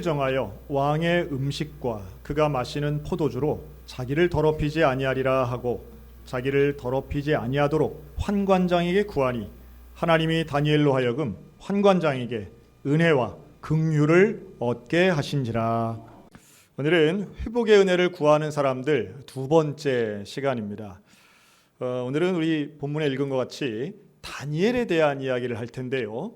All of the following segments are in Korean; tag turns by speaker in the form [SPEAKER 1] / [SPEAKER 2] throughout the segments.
[SPEAKER 1] 정하여 왕의 음식과 그가 마시는 포도주로 자기를 더럽히지 아니하리라 하고 자기를 더럽히지 아니하도록 환관장에게 구하니 하나님이 다니엘로 하여금 환관장에게 은혜와 긍휼을 얻게 하신지라. 오늘은 회복의 은혜를 구하는 사람들 두 번째 시간입니다. 오늘은 우리 본문에 읽은 것 같이 다니엘에 대한 이야기를 할 텐데요.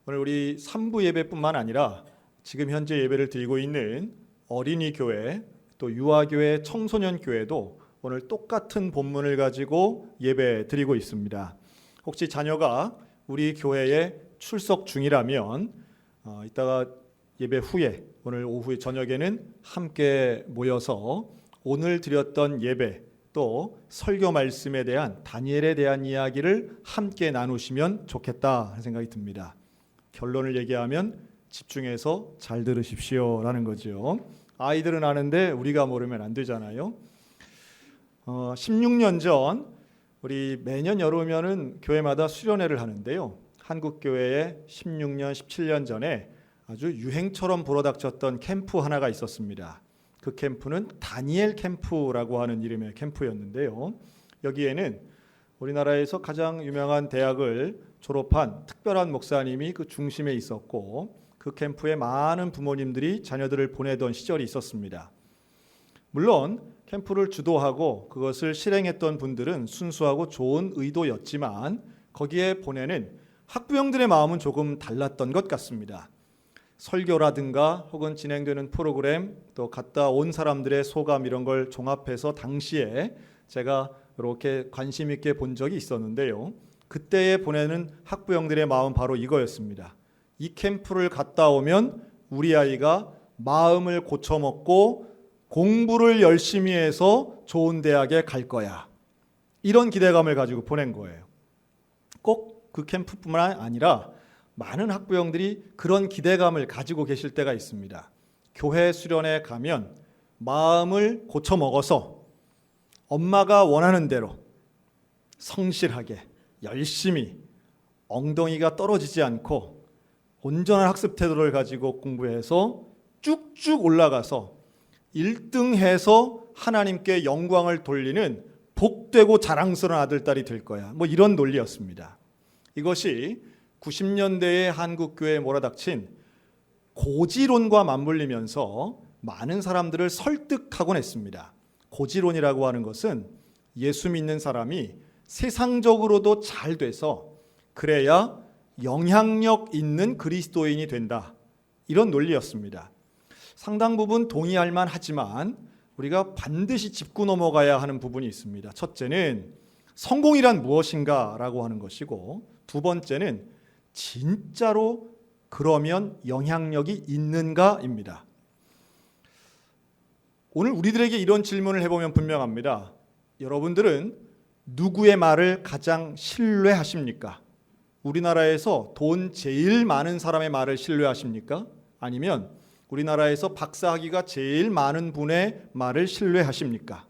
[SPEAKER 1] 오늘 우리 3부 예배뿐만 아니라 지금 현재 예배를 드리고 있는 어린이 교회 또 유아교회 청소년 교회도 오늘 똑같은 본문을 가지고 예배 드리고 있습니다. 혹시 자녀가 우리 교회에 출석 중이라면 이따가 예배 후에 오늘 오후 저녁에는 함께 모여서 오늘 드렸던 예배 또 설교 말씀에 대한 다니엘에 대한 이야기를 함께 나누시면 좋겠다 하는 생각이 듭니다. 결론을 얘기하면 집중해서 잘 들으십시오 라는 거죠. 아이들은 아는데 우리가 모르면 안 되잖아요. 16년 전 우리 매년 여름에는 교회마다 수련회를 하는데요. 한국교회에 16년, 17년 전에 아주 유행처럼 불어닥쳤던 캠프 하나가 있었습니다. 그 캠프는 다니엘 캠프라고 하는 이름의 캠프였는데요. 여기에는 우리나라에서 가장 유명한 대학을 졸업한 특별한 목사님이 그 중심에 있었고 그 캠프에 많은 부모님들이 자녀들을 보내던 시절이 있었습니다. 물론 캠프를 주도하고 그것을 실행했던 분들은 순수하고 좋은 의도였지만 거기에 보내는 학부형들의 마음은 조금 달랐던 것 같습니다. 설교라든가 혹은 진행되는 프로그램 또 갔다 온 사람들의 소감 이런 걸 종합해서 당시에 제가 이렇게 관심 있게 본 적이 있었는데요. 그때에 보내는 학부형들의 마음은 바로 이거였습니다. 이 캠프를 갔다 오면 우리 아이가 마음을 고쳐먹고 공부를 열심히 해서 좋은 대학에 갈 거야. 이런 기대감을 가지고 보낸 거예요. 꼭 그 캠프뿐만 아니라 많은 학부형들이 그런 기대감을 가지고 계실 때가 있습니다. 교회 수련회 가면 마음을 고쳐먹어서 엄마가 원하는 대로 성실하게 열심히 엉덩이가 떨어지지 않고 온전한 학습 태도를 가지고 공부해서 쭉쭉 올라가서 1등해서 하나님께 영광을 돌리는 복되고 자랑스러운 아들딸이 될 거야. 뭐 이런 논리였습니다. 이것이 90년대에 한국교회에 몰아닥친 고지론과 맞물리면서 많은 사람들을 설득하곤 했습니다. 고지론이라고 하는 것은 예수 믿는 사람이 세상적으로도 잘 돼서 그래야 영향력 있는 그리스도인이 된다. 이런 논리였습니다. 상당 부분 동의할 만하지만 우리가 반드시 짚고 넘어가야 하는 부분이 있습니다. 첫째는 성공이란 무엇인가 라고 하는 것이고 두 번째는 진짜로 그러면 영향력이 있는가입니다. 오늘 우리들에게 이런 질문을 해보면 분명합니다. 여러분들은 누구의 말을 가장 신뢰하십니까? 우리나라에서 돈 제일 많은 사람의 말을 신뢰하십니까? 아니면 우리나라에서 박사학위가 제일 많은 분의 말을 신뢰하십니까?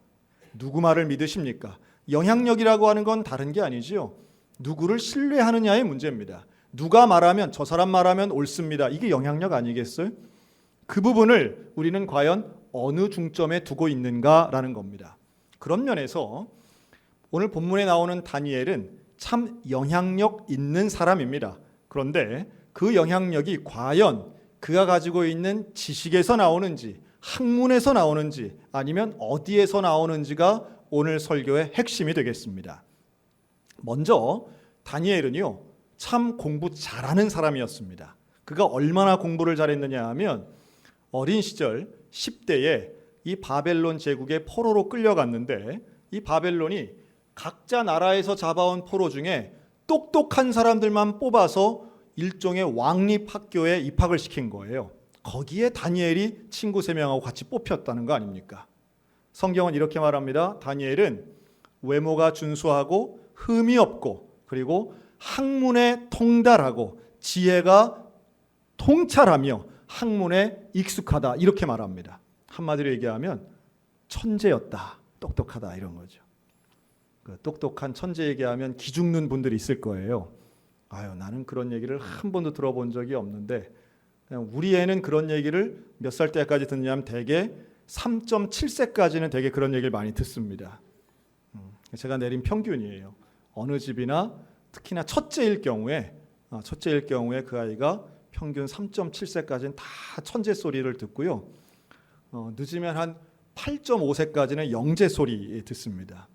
[SPEAKER 1] 누구 말을 믿으십니까? 영향력이라고 하는 건 다른 게 아니지요. 누구를 신뢰하느냐의 문제입니다. 누가 말하면 저 사람 말하면 옳습니다. 이게 영향력 아니겠어요? 그 부분을 우리는 과연 어느 중점에 두고 있는가라는 겁니다. 그런 면에서 오늘 본문에 나오는 다니엘은 참 영향력 있는 사람입니다. 그런데 그 영향력이 과연 그가 가지고 있는 지식에서 나오는지 학문에서 나오는지 아니면 어디에서 나오는지가 오늘 설교의 핵심이 되겠습니다. 먼저 다니엘은요 참 공부 잘하는 사람이었습니다. 그가 얼마나 공부를 잘했느냐 하면 어린 시절 10대에 이 바벨론 제국의 포로로 끌려갔는데 이 바벨론이 각자 나라에서 잡아온 포로 중에 똑똑한 사람들만 뽑아서 일종의 왕립학교에 입학을 시킨 거예요. 거기에 다니엘이 친구 3명하고 같이 뽑혔다는 거 아닙니까? 성경은 이렇게 말합니다. 다니엘은 외모가 준수하고 흠이 없고 그리고 학문에 통달하고 지혜가 통찰하며 학문에 익숙하다 이렇게 말합니다. 한마디로 얘기하면 천재였다, 똑똑하다 이런 거죠. 그 똑똑한 천재 얘기하면 기죽는 분들이 있을 거예요. 아유, 나는 그런 얘기를 한 번도 들어본 적이 없는데 우리 애는 그런 얘기를 몇 살 때까지 듣냐면 대개 3.7세까지는 되게 그런 얘기를 많이 듣습니다. 제가 내린 평균이에요. 어느 집이나 특히나 첫째일 경우에 그 아이가 평균 3.7세까지는 다 천재 소리를 듣고요. 늦으면 한 8.5세까지는 영재 소리 듣습니다.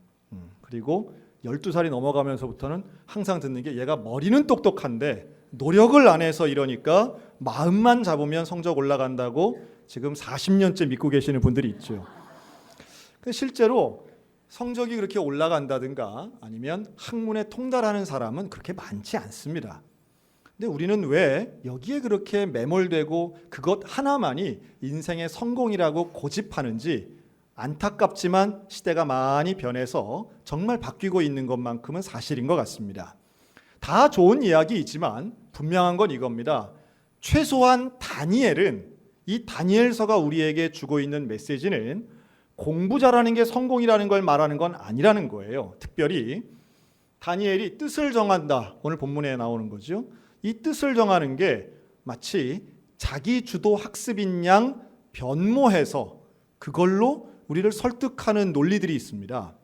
[SPEAKER 1] 그리고 12살이 넘어가면서부터는 항상 듣는 게 얘가 머리는 똑똑한데 노력을 안 해서 이러니까 마음만 잡으면 성적 올라간다고 지금 40년째 믿고 계시는 분들이 있죠. 실제로 성적이 그렇게 올라간다든가 아니면 학문에 통달하는 사람은 그렇게 많지 않습니다. 근데 우리는 왜 여기에 그렇게 매몰되고 그것 하나만이 인생의 성공이라고 고집하는지 안타깝지만 시대가 많이 변해서 정말 바뀌고 있는 것만큼은 사실인 것 같습니다. 다 좋은 이야기이지만 분명한 건 이겁니다. 최소한 다니엘은 이 다니엘서가 우리에게 주고 있는 메시지는 공부 잘하는 게 성공이라는 걸 말하는 건 아니라는 거예요. 특별히 다니엘이 뜻을 정한다. 오늘 본문에 나오는 거죠. 이 뜻을 정하는 게 마치 자기 주도 학습인 양 변모해서 그걸로 우리를 설득하는 논리들이 있습니다.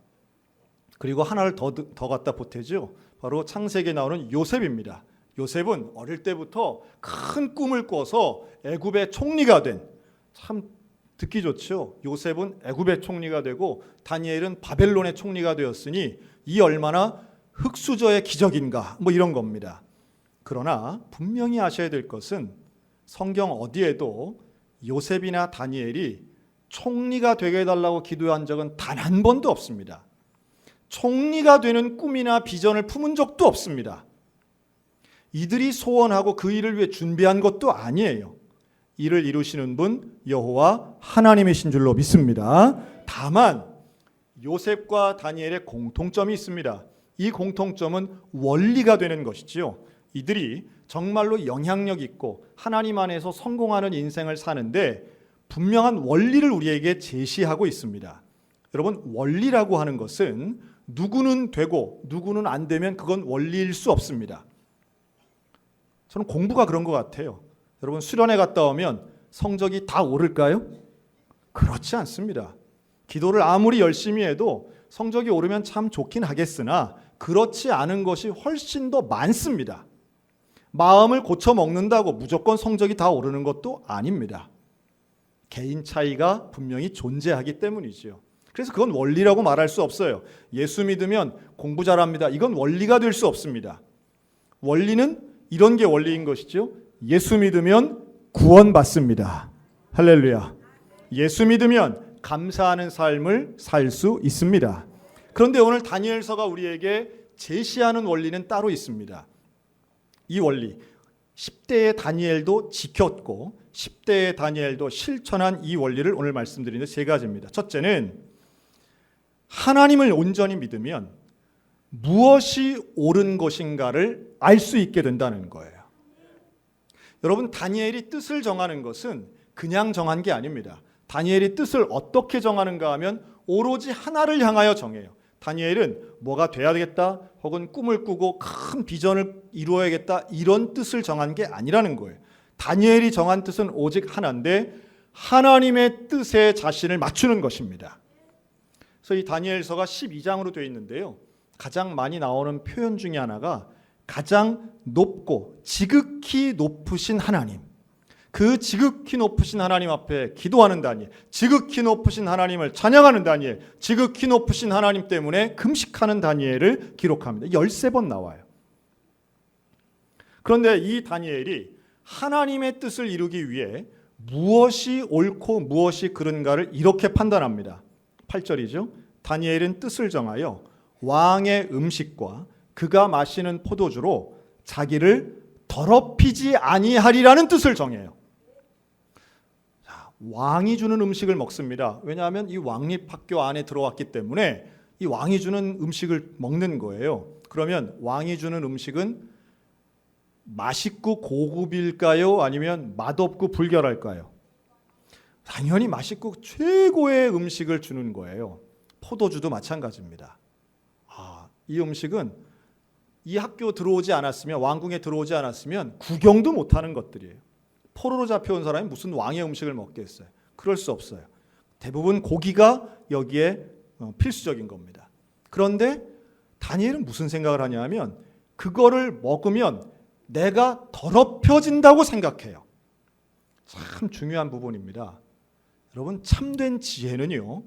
[SPEAKER 1] 그리고 하나를 더 갖다 보태죠. 바로 창세기에 나오는 요셉입니다. 요셉은 어릴 때부터 큰 꿈을 꿔서 애굽의 총리가 된, 참 듣기 좋죠. 요셉은 애굽의 총리가 되고 다니엘은 바벨론의 총리가 되었으니 이 얼마나 흙수저의 기적인가, 뭐 이런 겁니다. 그러나 분명히 아셔야 될 것은 성경 어디에도 요셉이나 다니엘이 총리가 되게 해달라고 기도한 적은 단 한 번도 없습니다. 총리가 되는 꿈이나 비전을 품은 적도 없습니다. 이들이 소원하고 그 일을 위해 준비한 것도 아니에요. 이를 이루시는 분 여호와 하나님이신 줄로 믿습니다. 다만 요셉과 다니엘의 공통점이 있습니다. 이 공통점은 원리가 되는 것이지요. 이들이 정말로 영향력 있고 하나님 안에서 성공하는 인생을 사는데 분명한 원리를 우리에게 제시하고 있습니다. 여러분, 원리라고 하는 것은 누구는 되고 누구는 안 되면 그건 원리일 수 없습니다. 저는 공부가 그런 것 같아요. 여러분, 수련회 갔다 오면 성적이 다 오를까요? 그렇지 않습니다. 기도를 아무리 열심히 해도 성적이 오르면 참 좋긴 하겠으나 그렇지 않은 것이 훨씬 더 많습니다. 마음을 고쳐 먹는다고 무조건 성적이 다 오르는 것도 아닙니다. 개인 차이가 분명히 존재하기 때문이지요. 그래서 그건 원리라고 말할 수 없어요. 예수 믿으면 공부 잘합니다. 이건 원리가 될 수 없습니다. 원리는 이런 게 원리인 것이죠. 예수 믿으면 구원받습니다. 할렐루야. 예수 믿으면 감사하는 삶을 살 수 있습니다. 그런데 오늘 다니엘서가 우리에게 제시하는 원리는 따로 있습니다. 이 원리, 10대의 다니엘도 지켰고 10대의 다니엘도 실천한 이 원리를 오늘 말씀드리는 세 가지입니다. 첫째는 하나님을 온전히 믿으면 무엇이 옳은 것인가를 알 수 있게 된다는 거예요. 여러분, 다니엘이 뜻을 정하는 것은 그냥 정한 게 아닙니다. 다니엘이 뜻을 어떻게 정하는가 하면 오로지 하나를 향하여 정해요. 다니엘은 뭐가 돼야 되겠다 혹은 꿈을 꾸고 큰 비전을 이루어야겠다 이런 뜻을 정한 게 아니라는 거예요. 다니엘이 정한 뜻은 오직 하나인데 하나님의 뜻에 자신을 맞추는 것입니다. 그래서 이 다니엘서가 12장으로 되어 있는데요. 가장 많이 나오는 표현 중에 하나가 가장 높고 지극히 높으신 하나님, 그 지극히 높으신 하나님 앞에 기도하는 다니엘, 지극히 높으신 하나님을 찬양하는 다니엘, 지극히 높으신 하나님 때문에 금식하는 다니엘을 기록합니다. 13번 나와요. 그런데 이 다니엘이 하나님의 뜻을 이루기 위해 무엇이 옳고 무엇이 그른가를 이렇게 판단합니다. 8절이죠. 다니엘은 뜻을 정하여 왕의 음식과 그가 마시는 포도주로 자기를 더럽히지 아니하리라는 뜻을 정해요. 왕이 주는 음식을 먹습니다. 왜냐하면 이 왕립학교 안에 들어왔기 때문에 이 왕이 주는 음식을 먹는 거예요. 그러면 왕이 주는 음식은 맛있고 고급일까요? 아니면 맛없고 불결할까요? 당연히 맛있고 최고의 음식을 주는 거예요. 포도주도 마찬가지입니다. 이 음식은 이 학교 들어오지 않았으면, 왕궁에 들어오지 않았으면 구경도 못하는 것들이에요. 포로로 잡혀온 사람이 무슨 왕의 음식을 먹겠어요? 그럴 수 없어요. 대부분 고기가 여기에 필수적인 겁니다. 그런데 다니엘은 무슨 생각을 하냐면 그거를 먹으면 내가 더럽혀진다고 생각해요. 참 중요한 부분입니다. 여러분, 참된 지혜는요,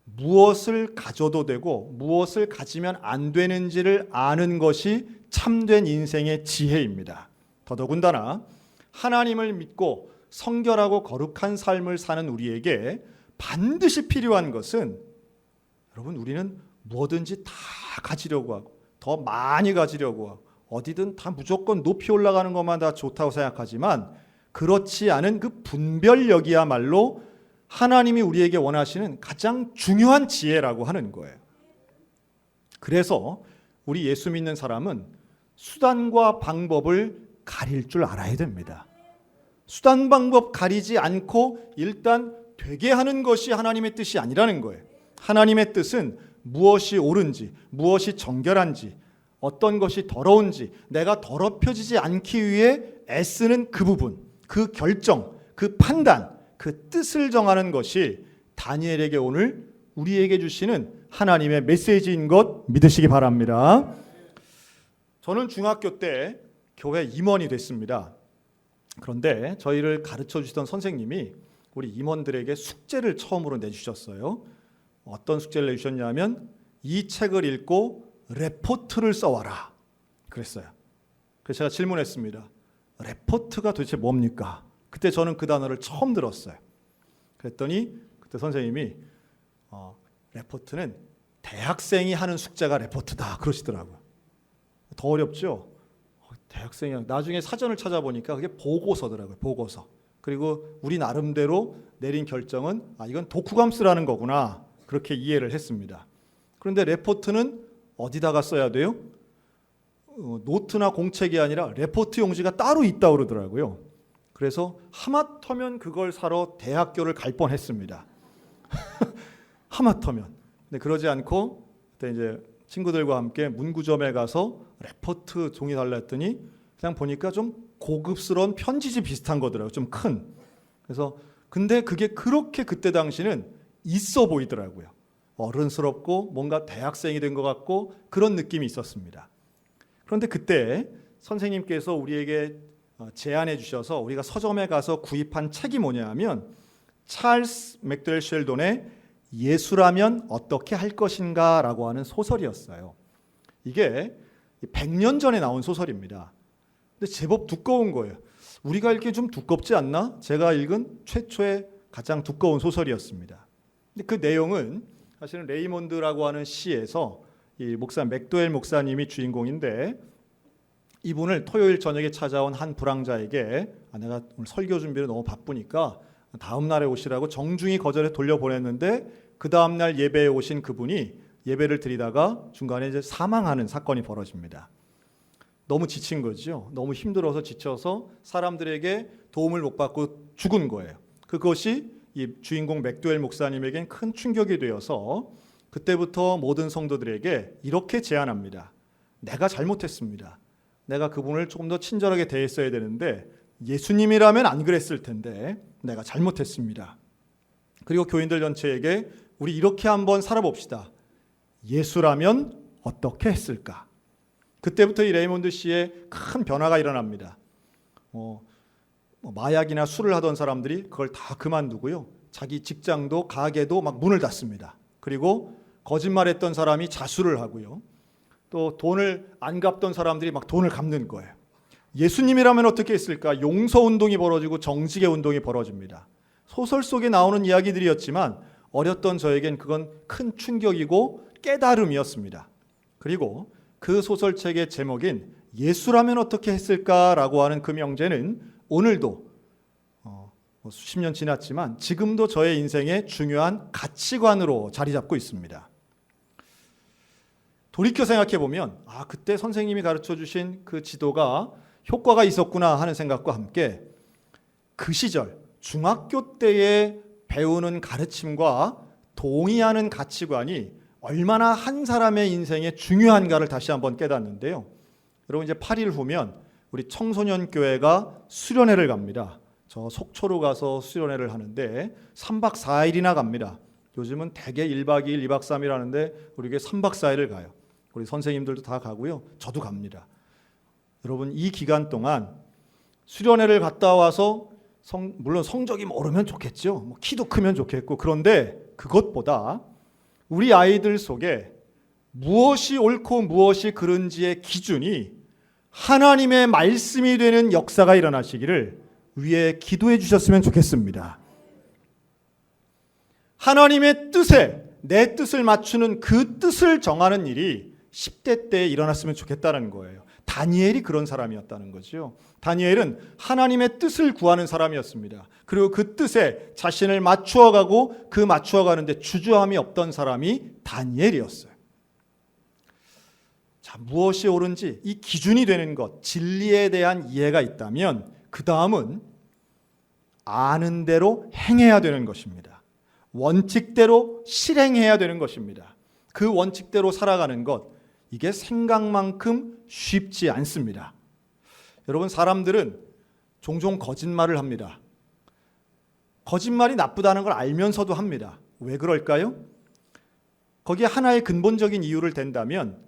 [SPEAKER 1] 무엇을 가져도 되고 무엇을 가지면 안 되는지를 아는 것이 참된 인생의 지혜입니다. 더더군다나 하나님을 믿고 성결하고 거룩한 삶을 사는 우리에게 반드시 필요한 것은, 여러분, 우리는 뭐든지 다 가지려고 하고 더 많이 가지려고 하고 어디든 다 무조건 높이 올라가는 것만 다 좋다고 생각하지만 그렇지 않은 그 분별력이야말로 하나님이 우리에게 원하시는 가장 중요한 지혜라고 하는 거예요. 그래서 우리 예수 믿는 사람은 수단과 방법을 가릴 줄 알아야 됩니다. 수단 방법 가리지 않고 일단 되게 하는 것이 하나님의 뜻이 아니라는 거예요. 하나님의 뜻은 무엇이 옳은지, 무엇이 정결한지, 어떤 것이 더러운지, 내가 더럽혀지지 않기 위해 애쓰는 그 부분, 그 결정, 그 판단, 그 뜻을 정하는 것이 다니엘에게 오늘 우리에게 주시는 하나님의 메시지인 것 믿으시기 바랍니다. 저는 중학교 때 교회 임원이 됐습니다. 그런데 저희를 가르쳐 주시던 선생님이 우리 임원들에게 숙제를 처음으로 내주셨어요. 어떤 숙제를 내주셨냐면 이 책을 읽고 레포트를 써와라 그랬어요. 그래서 제가 질문했습니다. 레포트가 도대체 뭡니까? 그때 저는 그 단어를 처음 들었어요. 그랬더니 그때 선생님이 레포트는 대학생이 하는 숙제가 레포트다 그러시더라고요. 더 어렵죠? 대학생이 나중에 사전을 찾아보니까 그게 보고서더라고요. 보고서. 그리고 우리 나름대로 내린 결정은 이건 독후감 쓰라는 거구나 그렇게 이해를 했습니다. 그런데 레포트는 어디다가 써야 돼요? 노트나 공책이 아니라 레포트 용지가 따로 있다고 그러더라고요. 그래서 하마터면 그걸 사러 대학교를 갈 뻔했습니다. 하마터면. 근데 그러지 않고 그때 이제 친구들과 함께 문구점에 가서 레포트 종이 달라 했더니 그냥 보니까 좀 고급스러운 편지지 비슷한 거더라고요. 좀 큰. 그래서 근데 그게 그렇게 그때 당시는 있어 보이더라고요. 어른스럽고 뭔가 대학생이 된 것 같고 그런 느낌이 있었습니다. 그런데 그때 선생님께서 우리에게 제안해 주셔서 우리가 서점에 가서 구입한 책이 뭐냐면 찰스 맥도웰 셸돈의 예수라면 어떻게 할 것인가 라고 하는 소설이었어요. 이게 100년 전에 나온 소설입니다. 근데 제법 두꺼운 거예요. 우리가 읽기 좀 두껍지 않나? 제가 읽은 최초의 가장 두꺼운 소설이었습니다. 근데 그 내용은 사실은 레이몬드라고 하는 시에서 이 목사 맥도웰 목사님이 주인공인데 이분을 토요일 저녁에 찾아온 한 불황자에게 내가 오늘 설교 준비를 너무 바쁘니까 다음 날에 오시라고 정중히 거절해 돌려보냈는데 그 다음 날 예배에 오신 그분이 예배를 드리다가 중간에 이제 사망하는 사건이 벌어집니다. 너무 지친 거죠. 너무 힘들어서 지쳐서 사람들에게 도움을 못 받고 죽은 거예요. 그것이 이 주인공 맥도웰 목사님에겐 큰 충격이 되어서 그때부터 모든 성도들에게 이렇게 제안합니다. 내가 잘못했습니다. 내가 그분을 조금 더 친절하게 대했어야 되는데 예수님이라면 안 그랬을 텐데 내가 잘못했습니다. 그리고 교인들 전체에게 우리 이렇게 한번 살아봅시다. 예수라면 어떻게 했을까? 그때부터 이 레이몬드 씨의 큰 변화가 일어납니다. 마약이나 술을 하던 사람들이 그걸 다 그만두고요. 자기 직장도 가게도 막 문을 닫습니다. 그리고 거짓말했던 사람이 자수를 하고요. 또 돈을 안 갚던 사람들이 막 돈을 갚는 거예요. 예수님이라면 어떻게 했을까? 용서운동이 벌어지고 정직의 운동이 벌어집니다. 소설 속에 나오는 이야기들이었지만 어렸던 저에겐 그건 큰 충격이고 깨달음이었습니다. 그리고 그 소설책의 제목인 예수라면 어떻게 했을까라고 하는 그 명제는 오늘도 수십 년 지났지만 지금도 저의 인생의 중요한 가치관으로 자리 잡고 있습니다. 돌이켜 생각해 보면 그때 선생님이 가르쳐 주신 그 지도가 효과가 있었구나 하는 생각과 함께 그 시절 중학교 때에 배우는 가르침과 동의하는 가치관이 얼마나 한 사람의 인생에 중요한가를 다시 한번 깨닫는데요. 여러분 이제 8일 후면 우리 청소년 교회가 수련회를 갑니다. 저 속초로 가서 수련회를 하는데 3박 4일이나 갑니다. 요즘은 대개 1박 2일, 2박 3일 하는데 우리에게 3박 4일을 가요. 우리 선생님들도 다 가고요. 저도 갑니다. 여러분, 이 기간 동안 수련회를 갔다 와서 물론 성적이 오르면 좋겠죠. 뭐 키도 크면 좋겠고, 그런데 그것보다 우리 아이들 속에 무엇이 옳고 무엇이 그른지의 기준이 하나님의 말씀이 되는 역사가 일어나시기를 위에 기도해 주셨으면 좋겠습니다. 하나님의 뜻에 내 뜻을 맞추는 그 뜻을 정하는 일이 10대 때에 일어났으면 좋겠다는 거예요. 다니엘이 그런 사람이었다는 거죠. 다니엘은 하나님의 뜻을 구하는 사람이었습니다. 그리고 그 뜻에 자신을 맞추어가고 그 맞추어가는데 주저함이 없던 사람이 다니엘이었어요. 자, 무엇이 옳은지 이 기준이 되는 것, 진리에 대한 이해가 있다면 그 다음은 아는 대로 행해야 되는 것입니다. 원칙대로 실행해야 되는 것입니다. 그 원칙대로 살아가는 것, 이게 생각만큼 쉽지 않습니다. 여러분, 사람들은 종종 거짓말을 합니다. 거짓말이 나쁘다는 걸 알면서도 합니다. 왜 그럴까요? 거기에 하나의 근본적인 이유를 댄다면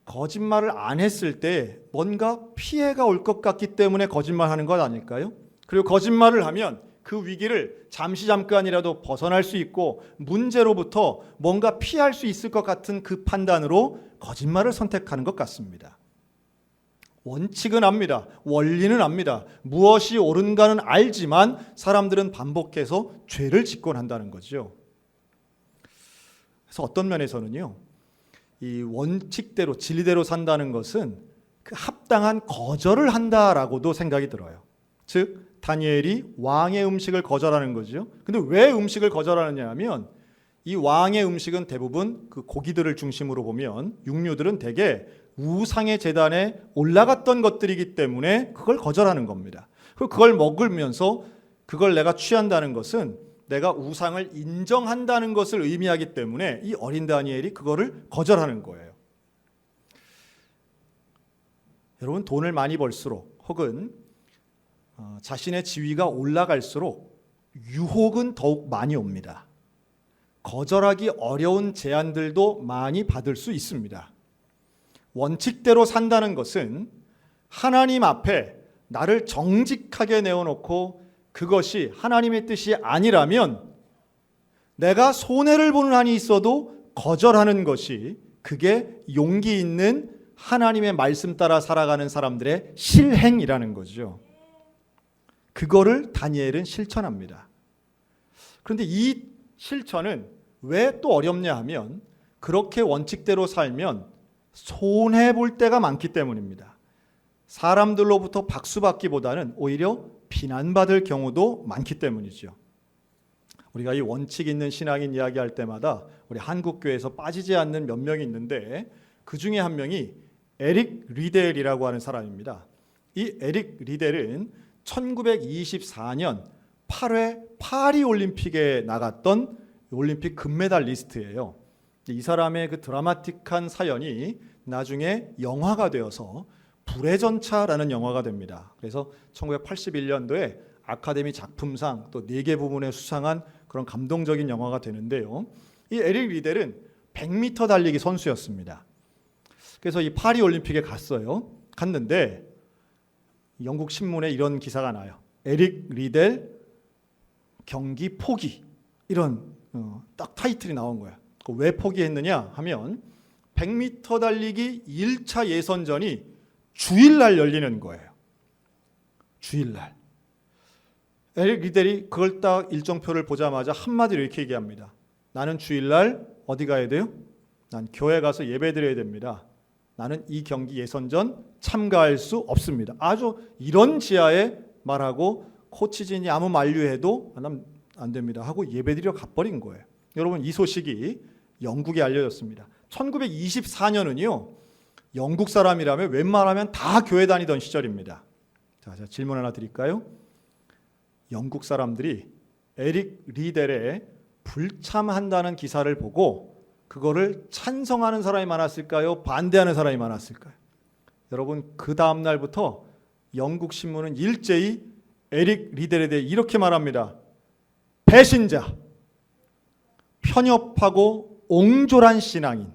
[SPEAKER 1] 거짓말을 안 했을 때 뭔가 피해가 올 것 같기 때문에 거짓말하는 것 아닐까요? 그리고 거짓말을 하면 그 위기를 잠깐이라도 벗어날 수 있고 문제로부터 뭔가 피할 수 있을 것 같은 그 판단으로 거짓말을 선택하는 것 같습니다. 원칙은 압니다. 원리는 압니다. 무엇이 옳은가는 알지만 사람들은 반복해서 죄를 짓곤 한다는 거죠. 그래서 어떤 면에서는요, 이 원칙대로 진리대로 산다는 것은 그 합당한 거절을 한다라고도 생각이 들어요. 즉 다니엘이 왕의 음식을 거절하는 거죠. 근데 왜 음식을 거절하느냐 하면 이 왕의 음식은 대부분 그 고기들을 중심으로 보면 육류들은 대개 우상의 제단에 올라갔던 것들이기 때문에 그걸 거절하는 겁니다. 그리고 그걸 먹으면서 그걸 내가 취한다는 것은 내가 우상을 인정한다는 것을 의미하기 때문에 이 어린 다니엘이 그거를 거절하는 거예요. 여러분, 돈을 많이 벌수록 혹은 자신의 지위가 올라갈수록 유혹은 더욱 많이 옵니다. 거절하기 어려운 제안들도 많이 받을 수 있습니다. 원칙대로 산다는 것은 하나님 앞에 나를 정직하게 내어놓고 그것이 하나님의 뜻이 아니라면 내가 손해를 보는 한이 있어도 거절하는 것이, 그게 용기 있는 하나님의 말씀 따라 살아가는 사람들의 실행이라는 거죠. 그거를 다니엘은 실천합니다. 그런데 이 실천은 왜 또 어렵냐 하면 그렇게 원칙대로 살면 손해볼 때가 많기 때문입니다. 사람들로부터 박수받기보다는 오히려 비난받을 경우도 많기 때문이죠. 우리가 이 원칙 있는 신앙인 이야기할 때마다 우리 한국교회에서 빠지지 않는 몇 명이 있는데 그 중에 한 명이 에릭 리델이라고 하는 사람입니다. 이 에릭 리델은 1924년 8회 파리 올림픽에 나갔던 올림픽 금메달리스트예요. 이 사람의 그 드라마틱한 사연이 나중에 영화가 되어서 불의 전차라는 영화가 됩니다. 그래서 1981년도에 아카데미 작품상 또 4개 부문에 수상한 그런 감동적인 영화가 되는데요. 이 에릭 리델은 100m 달리기 선수였습니다. 그래서 이 파리 올림픽에 갔는데 영국 신문에 이런 기사가 나요. 에릭 리델 경기 포기, 이런 딱 타이틀이 나온 거야. 왜 포기했느냐 하면 100m 달리기 1차 예선전이 주일날 열리는 거예요. 주일날. 에릭 리델이 그걸 딱 일정표를 보자마자 한마디로 이렇게 얘기합니다. 나는 주일날 어디 가야 돼요? 난 교회 가서 예배 드려야 됩니다. 나는 이 경기 예선전 참가할 수 없습니다. 아주 이런 지하에 말하고 코치진이 아무 만류해도 안 됩니다 하고 예배드려 가버린 거예요. 여러분, 이 소식이 영국에 알려졌습니다. 1924년은요 영국 사람이라면 웬만하면 다 교회 다니던 시절입니다. 자, 제가 질문 하나 드릴까요? 영국 사람들이 에릭 리델의 불참한다는 기사를 보고 그거를 찬성하는 사람이 많았을까요? 반대하는 사람이 많았을까요? 여러분, 그 다음 날부터 영국 신문은 일제히 에릭 리델에 대해 이렇게 말합니다. 배신자, 편협하고 옹졸한 신앙인.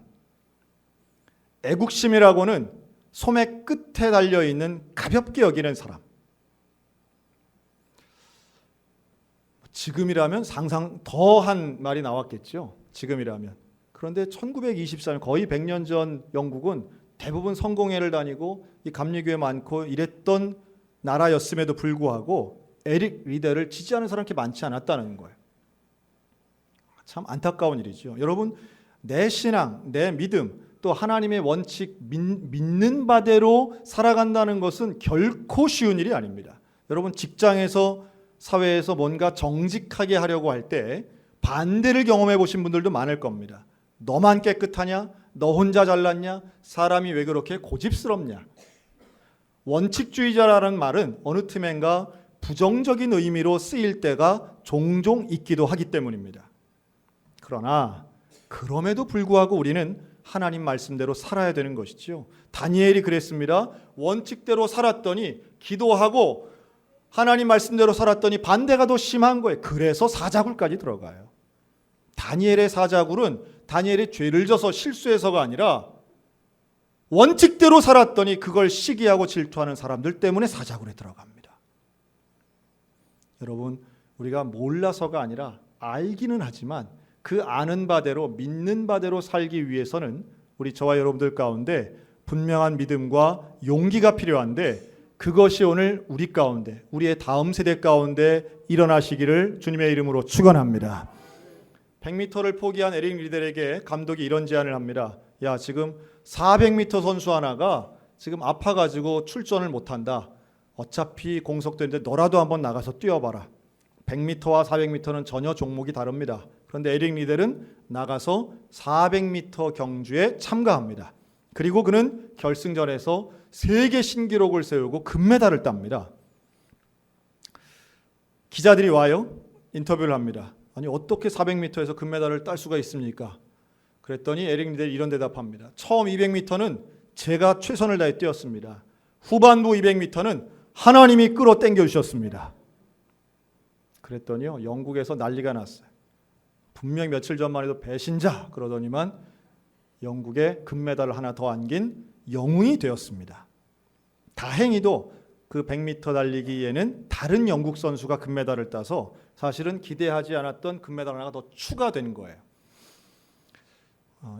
[SPEAKER 1] 애국심이라고는 소매 끝에 달려있는 가볍게 여기는 사람. 지금이라면 상상 더한 말이 나왔겠죠. 지금이라면. 그런데 1924년 거의 100년 전 영국은 대부분 성공회를 다니고 이 감리교회 많고 이랬던 나라였음에도 불구하고 에릭 리델을 지지하는 사람이 그렇게 많지 않았다는 거예요. 참 안타까운 일이죠. 여러분, 내 신앙, 내 믿음, 또 하나님의 원칙 믿는 바대로 살아간다는 것은 결코 쉬운 일이 아닙니다. 여러분, 직장에서 사회에서 뭔가 정직하게 하려고 할 때 반대를 경험해 보신 분들도 많을 겁니다. 너만 깨끗하냐? 너 혼자 잘났냐? 사람이 왜 그렇게 고집스럽냐? 원칙주의자라는 말은 어느 틈엔가 부정적인 의미로 쓰일 때가 종종 있기도 하기 때문입니다. 그러나 그럼에도 불구하고 우리는 하나님 말씀대로 살아야 되는 것이죠. 다니엘이 그랬습니다. 원칙대로 살았더니 기도하고 하나님 말씀대로 살았더니 반대가 더 심한 거예요. 그래서 사자굴까지 들어가요. 다니엘의 사자굴은 다니엘이 죄를 져서 실수해서가 아니라 원칙대로 살았더니 그걸 시기하고 질투하는 사람들 때문에 사자굴에 들어갑니다. 여러분, 우리가 몰라서가 아니라 알기는 하지만 그 아는 바대로 믿는 바대로 살기 위해서는 우리 저와 여러분들 가운데 분명한 믿음과 용기가 필요한데 그것이 오늘 우리 가운데, 우리의 다음 세대 가운데 일어나시기를 주님의 이름으로 축원합니다. 100m를 포기한 에릭 리델에게 감독이 이런 제안을 합니다. 야, 지금 400m 선수 하나가 지금 아파가지고 출전을 못한다. 어차피 공석되는데 너라도 한번 나가서 뛰어봐라. 100m와 400m는 전혀 종목이 다릅니다. 그런데 에릭 리델은 나가서 400m 경주에 참가합니다. 그리고 그는 결승전에서 세계 신기록을 세우고 금메달을 땁니다. 기자들이 와요. 인터뷰를 합니다. 아니, 어떻게 400m에서 금메달을 딸 수가 있습니까? 그랬더니 에릭 리델이 이런 대답합니다. 처음 200m는 제가 최선을 다해 뛰었습니다. 후반부 200m는 하나님이 끌어당겨 주셨습니다. 그랬더니요, 영국에서 난리가 났어요. 분명히 며칠 전만 해도 배신자 그러더니만 영국에 금메달을 하나 더 안긴 영웅이 되었습니다. 다행히도 그 100m 달리기에는 다른 영국 선수가 금메달을 따서 사실은 기대하지 않았던 금메달 하나가 더 추가된 거예요.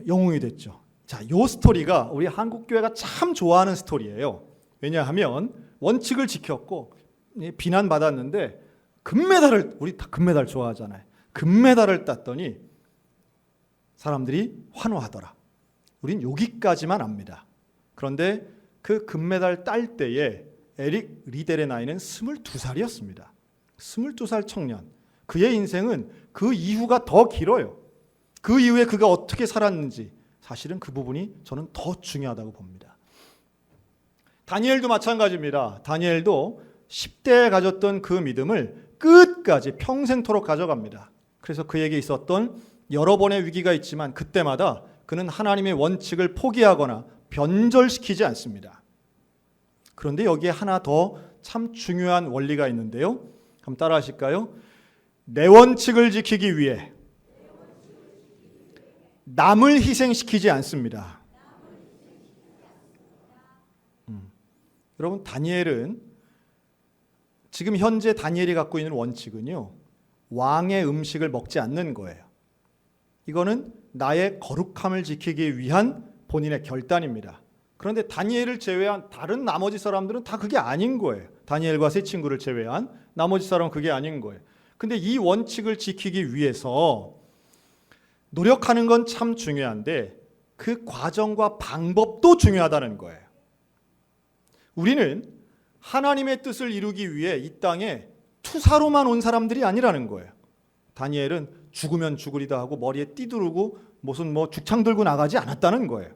[SPEAKER 1] 영웅이 됐죠. 자, 이 스토리가 우리 한국교회가 참 좋아하는 스토리예요. 왜냐하면 원칙을 지켰고 비난받았는데 금메달을, 우리 다 금메달 좋아하잖아요. 금메달을 땄더니 사람들이 환호하더라. 우린 여기까지만 압니다. 그런데 그 금메달 딸 때에 에릭 리델의 나이는 22살이었습니다. 22살 청년. 그의 인생은 그 이후가 더 길어요. 그 이후에 그가 어떻게 살았는지 사실은 그 부분이 저는 더 중요하다고 봅니다. 다니엘도 마찬가지입니다. 다니엘도 10대에 가졌던 그 믿음을 끝까지 평생토록 가져갑니다. 그래서 그에게 있었던 여러 번의 위기가 있지만 그때마다 그는 하나님의 원칙을 포기하거나 변절시키지 않습니다. 그런데 여기에 하나 더 참 중요한 원리가 있는데요. 한번 따라 하실까요? 내 원칙을 지키기 위해 남을 희생시키지 않습니다. 여러분, 다니엘은 지금 현재 다니엘이 갖고 있는 원칙은요, 왕의 음식을 먹지 않는 거예요. 이거는 나의 거룩함을 지키기 위한 본인의 결단입니다. 그런데 다니엘을 제외한 다른 나머지 사람들은 다 그게 아닌 거예요. 다니엘과 세 친구를 제외한 나머지 사람은 그게 아닌 거예요. 근데 이 원칙을 지키기 위해서 노력하는 건 참 중요한데 그 과정과 방법도 중요하다는 거예요. 우리는 하나님의 뜻을 이루기 위해 이 땅에 투사로만 온 사람들이 아니라는 거예요. 다니엘은 죽으면 죽으리다 하고 머리에 띠두르고 무슨 죽창 들고 나가지 않았다는 거예요.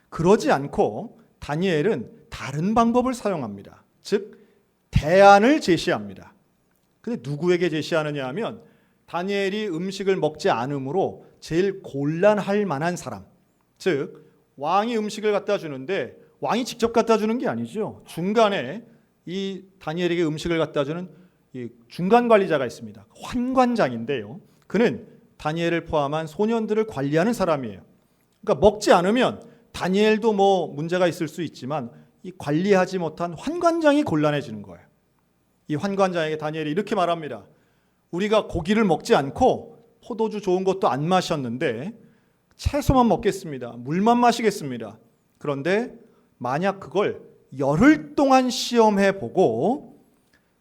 [SPEAKER 1] 그러지 않고 다니엘은 다른 방법을 사용합니다. 즉 대안을 제시합니다. 근데 누구에게 제시하느냐 하면 다니엘이 음식을 먹지 않으므로 제일 곤란할 만한 사람, 즉 왕이 음식을 갖다 주는데 왕이 직접 갖다 주는 게 아니죠. 중간에 이 다니엘에게 음식을 갖다 주는 이 중간 관리자가 있습니다. 환관장인데요. 그는 다니엘을 포함한 소년들을 관리하는 사람이에요. 그러니까 먹지 않으면 다니엘도 뭐 문제가 있을 수 있지만 이 관리하지 못한 환관장이 곤란해지는 거예요. 이 환관장에게 다니엘이 이렇게 말합니다. 우리가 고기를 먹지 않고 포도주 좋은 것도 안 마셨는데 채소만 먹겠습니다. 물만 마시겠습니다. 그런데 만약 그걸 열흘 동안 시험해 보고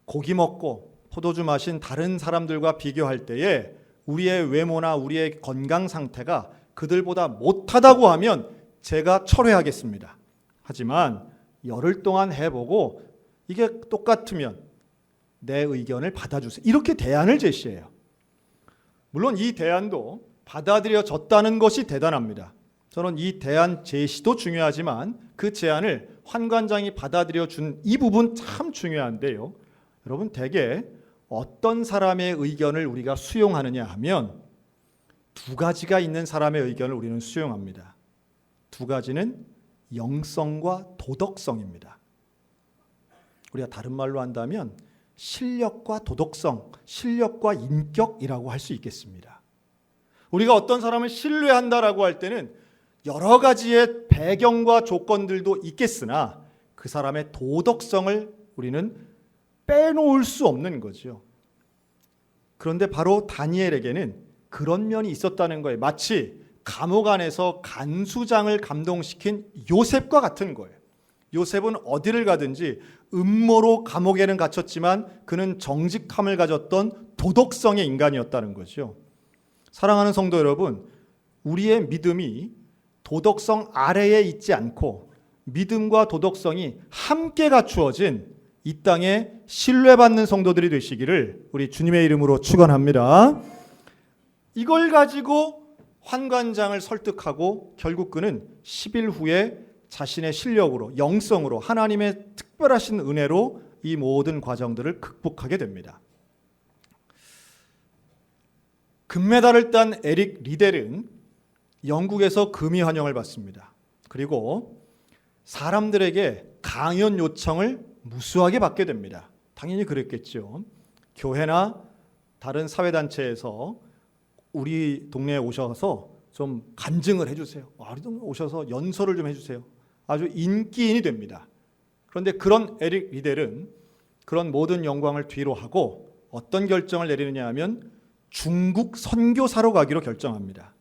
[SPEAKER 1] 고기 먹고 포도주 마신 다른 사람들과 비교할 때에 우리의 외모나 우리의 건강 상태가 그들보다 못하다고 하면 제가 철회하겠습니다. 하지만 열흘 동안 해보고 이게 똑같으면 내 의견을 받아주세요. 이렇게 대안을 제시해요. 물론 이 대안도 받아들여졌다는 것이 대단합니다. 저는 이 대안 제시도 중요하지만 그 제안을 환관장이 받아들여 준 이 부분 참 중요한데요. 여러분, 대개 어떤 사람의 의견을 우리가 수용하느냐 하면 두 가지가 있는 사람의 의견을 우리는 수용합니다. 두 가지는 영성과 도덕성입니다. 우리가 다른 말로 한다면 실력과 도덕성, 실력과 인격이라고 할 수 있겠습니다. 우리가 어떤 사람을 신뢰한다라고 할 때는 여러 가지의 배경과 조건들도 있겠으나 그 사람의 도덕성을 우리는 빼놓을 수 없는 거죠. 그런데 바로 다니엘에게는 그런 면이 있었다는 거예요. 마치 감옥 안에서 간수장을 감동시킨 요셉과 같은 거예요. 요셉은 어디를 가든지 음모로 감옥에는 갇혔지만 그는 정직함을 가졌던 도덕성의 인간이었다는 거죠. 사랑하는 성도 여러분, 우리의 믿음이 도덕성 아래에 있지 않고 믿음과 도덕성이 함께 갖추어진 이 땅에 신뢰받는 성도들이 되시기를 우리 주님의 이름으로 축원합니다. 이걸 가지고 환관장을 설득하고 결국 그는 10일 후에 자신의 실력으로, 영성으로, 하나님의 특별하신 은혜로 이 모든 과정들을 극복하게 됩니다. 금메달을 딴 에릭 리델은 영국에서 금이 환영을 받습니다. 그리고 사람들에게 강연 요청을 무수하게 받게 됩니다. 당연히 그랬겠죠. 교회나 다른 사회단체에서 우리 동네에 오셔서 좀 간증을 해주세요. 우리 동네 오셔서 연설을 좀 해주세요. 아주 인기인이 됩니다. 그런데 그런 에릭 리델은 그런 모든 영광을 뒤로 하고 어떤 결정을 내리느냐 하면 중국 선교사로 가기로 결정합니다.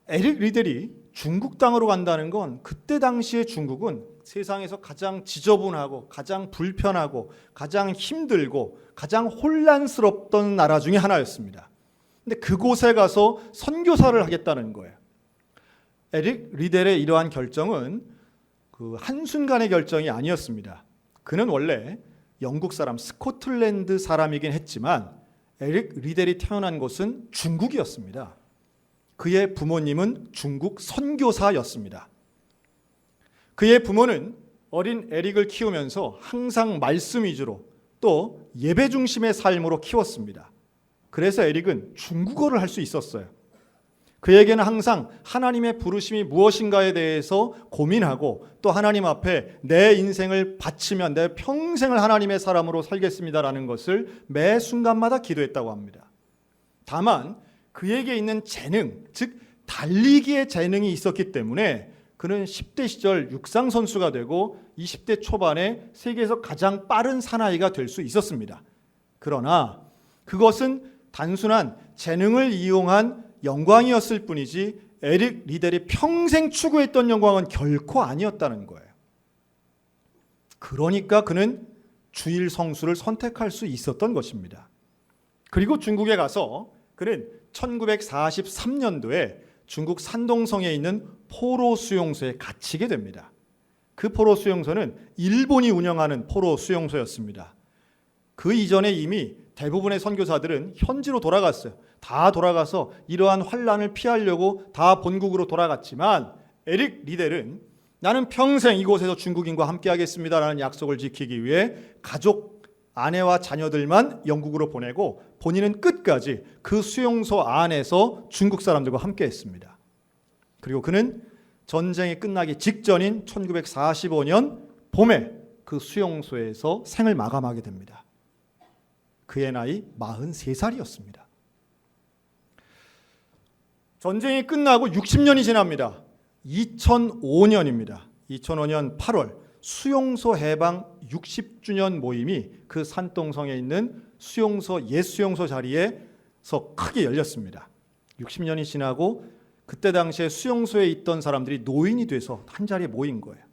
[SPEAKER 1] 에릭 리델이 중국 땅으로 간다는 건 그때 당시에 중국은 세상에서 가장 지저분하고 가장 불편하고 가장 힘들고 가장 혼란스럽던 나라 중에 하나였습니다. 근데 그곳에 가서 선교사를 하겠다는 거예요. 에릭 리델의 이러한 결정은 그 한순간의 결정이 아니었습니다. 그는 원래 영국 사람, 스코틀랜드 사람이긴 했지만 에릭 리델이 태어난 곳은 중국이었습니다. 그의 부모님은 중국 선교사였습니다. 그의 부모는 어린 에릭을 키우면서 항상 말씀 위주로 또 예배 중심의 삶으로 키웠습니다. 그래서 에릭은 중국어를 할 수 있었어요. 그에게는 항상 하나님의 부르심이 무엇인가에 대해서 고민하고 또 하나님 앞에 내 인생을 바치면 내 평생을 하나님의 사람으로 살겠습니다라는 것을 매 순간마다 기도했다고 합니다. 다만 그에게 있는 재능, 즉 달리기의 재능이 있었기 때문에 그는 10대 시절 육상 선수가 되고 20대 초반에 세계에서 가장 빠른 사나이가 될 수 있었습니다. 그러나 그것은 단순한 재능을 이용한 영광이었을 뿐이지 에릭 리델이 평생 추구했던 영광은 결코 아니었다는 거예요. 그러니까 그는 주일 성수를 선택할 수 있었던 것입니다. 그리고 중국에 가서 그는 1943년도에 중국 산동성에 있는 포로 수용소에 갇히게 됩니다. 그 포로 수용소는 일본이 운영하는 포로 수용소였습니다. 그 이전에 이미 대부분의 선교사들은 현지로 돌아갔어요. 다 돌아가서 이러한 환란을 피하려고 다 본국으로 돌아갔지만 에릭 리델은 나는 평생 이곳에서 중국인과 함께 하겠습니다라는 약속을 지키기 위해 가족, 아내와 자녀들만 영국으로 보내고 본인은 끝까지 그 수용소 안에서 중국 사람들과 함께 했습니다. 그리고 그는 전쟁이 끝나기 직전인 1945년 봄에 그 수용소에서 생을 마감하게 됩니다. 그의 나이 43살이었습니다. 전쟁이 끝나고 60년이 지납니다. 2005년입니다. 2005년 8월 수용소 해방 60주년 모임이 그 산동성에 있는 옛 수용소 자리에서 크게 열렸습니다. 60년이 지나고 그때 당시에 수용소에 있던 사람들이 노인이 돼서 한 자리에 모인 거예요.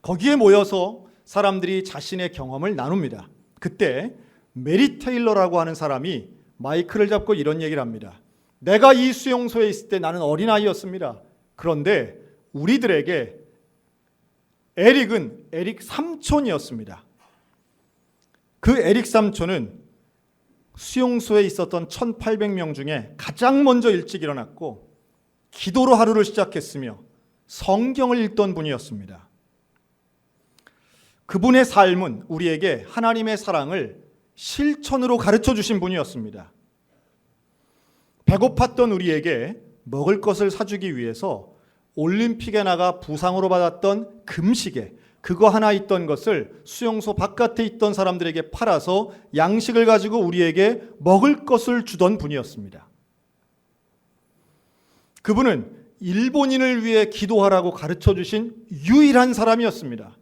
[SPEAKER 1] 거기에 모여서 사람들이 자신의 경험을 나눕니다. 그때 메리 테일러라고 하는 사람이 마이크를 잡고 이런 얘기를 합니다. 내가 이 수용소에 있을 때 나는 어린아이였습니다. 그런데 우리들에게 에릭 삼촌이었습니다. 그 에릭 삼촌은 수용소에 있었던 1800명 중에 가장 먼저 일찍 일어났고 기도로 하루를 시작했으며 성경을 읽던 분이었습니다. 그분의 삶은 우리에게 하나님의 사랑을 실천으로 가르쳐 주신 분이었습니다. 배고팠던 우리에게 먹을 것을 사주기 위해서 올림픽에 나가 부상으로 받았던 금시계 그거 하나 있던 것을 수용소 바깥에 있던 사람들에게 팔아서 양식을 가지고 우리에게 먹을 것을 주던 분이었습니다. 그분은 일본인을 위해 기도하라고 가르쳐 주신 유일한 사람이었습니다.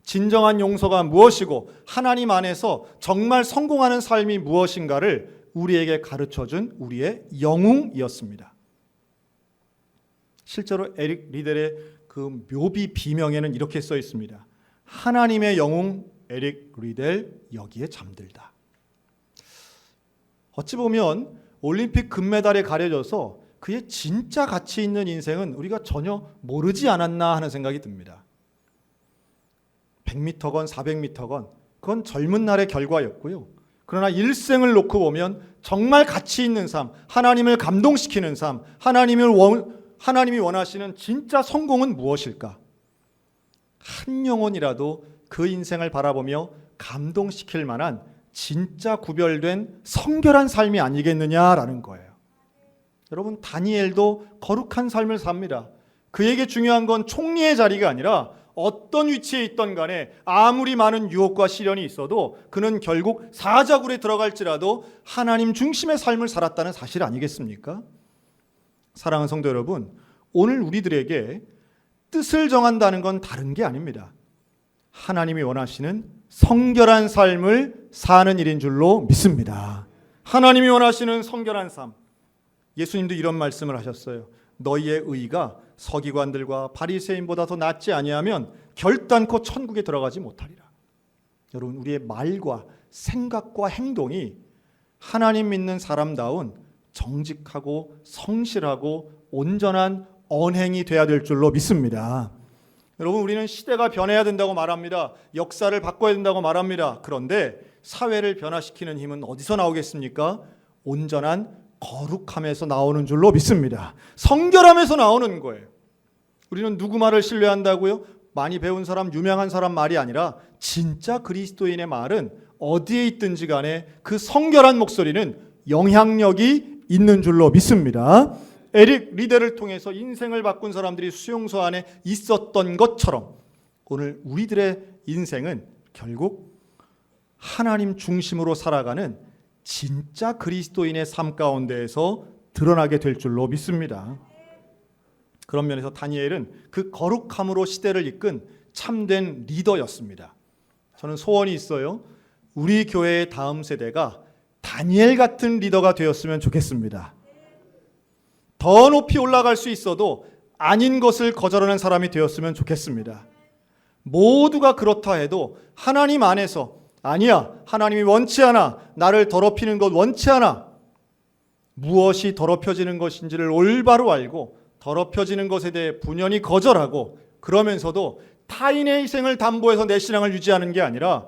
[SPEAKER 1] 진정한 용서가 무엇이고 하나님 안에서 정말 성공하는 삶이 무엇인가를 우리에게 가르쳐준 우리의 영웅이었습니다. 실제로 에릭 리델의 그 묘비 비명에는 이렇게 써 있습니다. 하나님의 영웅 에릭 리델 여기에 잠들다. 어찌 보면 올림픽 금메달에 가려져서 그의 진짜 가치 있는 인생은 우리가 전혀 모르지 않았나 하는 생각이 듭니다. 100m건 400m건 그건 젊은 날의 결과였고요. 그러나 일생을 놓고 보면 정말 가치 있는 삶, 하나님을 감동시키는 삶, 하나님이 원하시는 진짜 성공은 무엇일까? 한 영혼이라도 그 인생을 바라보며 감동시킬 만한 진짜 구별된 성결한 삶이 아니겠느냐라는 거예요. 여러분, 다니엘도 거룩한 삶을 삽니다. 그에게 중요한 건 총리의 자리가 아니라 어떤 위치에 있던 간에 아무리 많은 유혹과 시련이 있어도 그는 결국 사자굴에 들어갈지라도 하나님 중심의 삶을 살았다는 사실 아니겠습니까? 사랑하는 성도 여러분, 오늘 우리들에게 뜻을 정한다는 건 다른 게 아닙니다. 하나님이 원하시는 성결한 삶을 사는 일인 줄로 믿습니다. 하나님이 원하시는 성결한 삶. 예수님도 이런 말씀을 하셨어요. 너희의 의가 서기관들과 바리새인보다 더 낫지 아니하면 결단코 천국에 들어가지 못하리라. 여러분, 우리의 말과 생각과 행동이 하나님 믿는 사람다운 정직하고 성실하고 온전한 언행이 돼야 될 줄로 믿습니다. 여러분, 우리는 시대가 변해야 된다고 말합니다. 역사를 바꿔야 된다고 말합니다. 그런데 사회를 변화시키는 힘은 어디서 나오겠습니까? 온전한 거룩함에서 나오는 줄로 믿습니다. 성결함에서 나오는 거예요. 우리는 누구 말을 신뢰한다고요? 많이 배운 사람, 유명한 사람 말이 아니라 진짜 그리스도인의 말은 어디에 있든지 간에 그 성결한 목소리는 영향력이 있는 줄로 믿습니다. 에릭 리델을 통해서 인생을 바꾼 사람들이 수용소 안에 있었던 것처럼 오늘 우리들의 인생은 결국 하나님 중심으로 살아가는 진짜 그리스도인의 삶 가운데에서 드러나게 될 줄로 믿습니다. 그런 면에서 다니엘은 그 거룩함으로 시대를 이끈 참된 리더였습니다. 저는 소원이 있어요. 우리 교회의 다음 세대가 다니엘 같은 리더가 되었으면 좋겠습니다. 더 높이 올라갈 수 있어도 아닌 것을 거절하는 사람이 되었으면 좋겠습니다. 모두가 그렇다 해도 하나님 안에서 아니야, 하나님이 원치 않아, 나를 더럽히는 것 원치 않아, 무엇이 더럽혀지는 것인지를 올바로 알고 더럽혀지는 것에 대해 분연히 거절하고 그러면서도 타인의 희생을 담보해서 내 신앙을 유지하는 게 아니라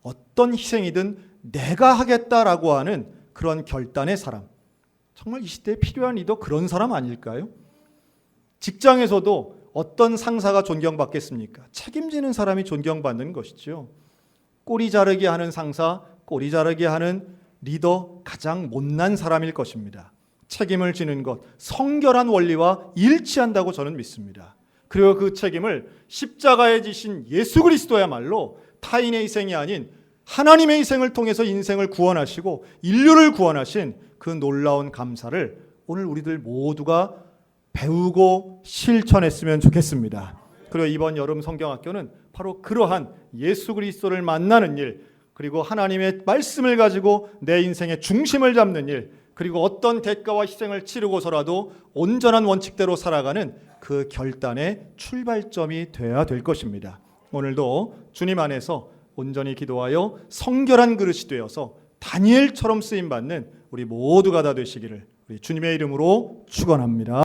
[SPEAKER 1] 어떤 희생이든 내가 하겠다라고 하는 그런 결단의 사람, 정말 이 시대에 필요한 리더 그런 사람 아닐까요? 직장에서도 어떤 상사가 존경받겠습니까? 책임지는 사람이 존경받는 것이죠. 꼬리 자르기 하는 상사, 꼬리 자르기 하는 리더 가장 못난 사람일 것입니다. 책임을 지는 것, 성결한 원리와 일치한다고 저는 믿습니다. 그리고 그 책임을 십자가에 지신 예수 그리스도야말로 타인의 희생이 아닌 하나님의 희생을 통해서 인생을 구원하시고 인류를 구원하신 그 놀라운 감사를 오늘 우리들 모두가 배우고 실천했으면 좋겠습니다. 그리고 이번 여름 성경학교는 바로 그러한 예수 그리스도를 만나는 일, 그리고 하나님의 말씀을 가지고 내 인생의 중심을 잡는 일, 그리고 어떤 대가와 희생을 치르고서라도 온전한 원칙대로 살아가는 그 결단의 출발점이 되어야 될 것입니다. 오늘도 주님 안에서 온전히 기도하여 성결한 그릇이 되어서 다니엘처럼 쓰임받는 우리 모두가 다 되시기를 우리 주님의 이름으로 축원합니다.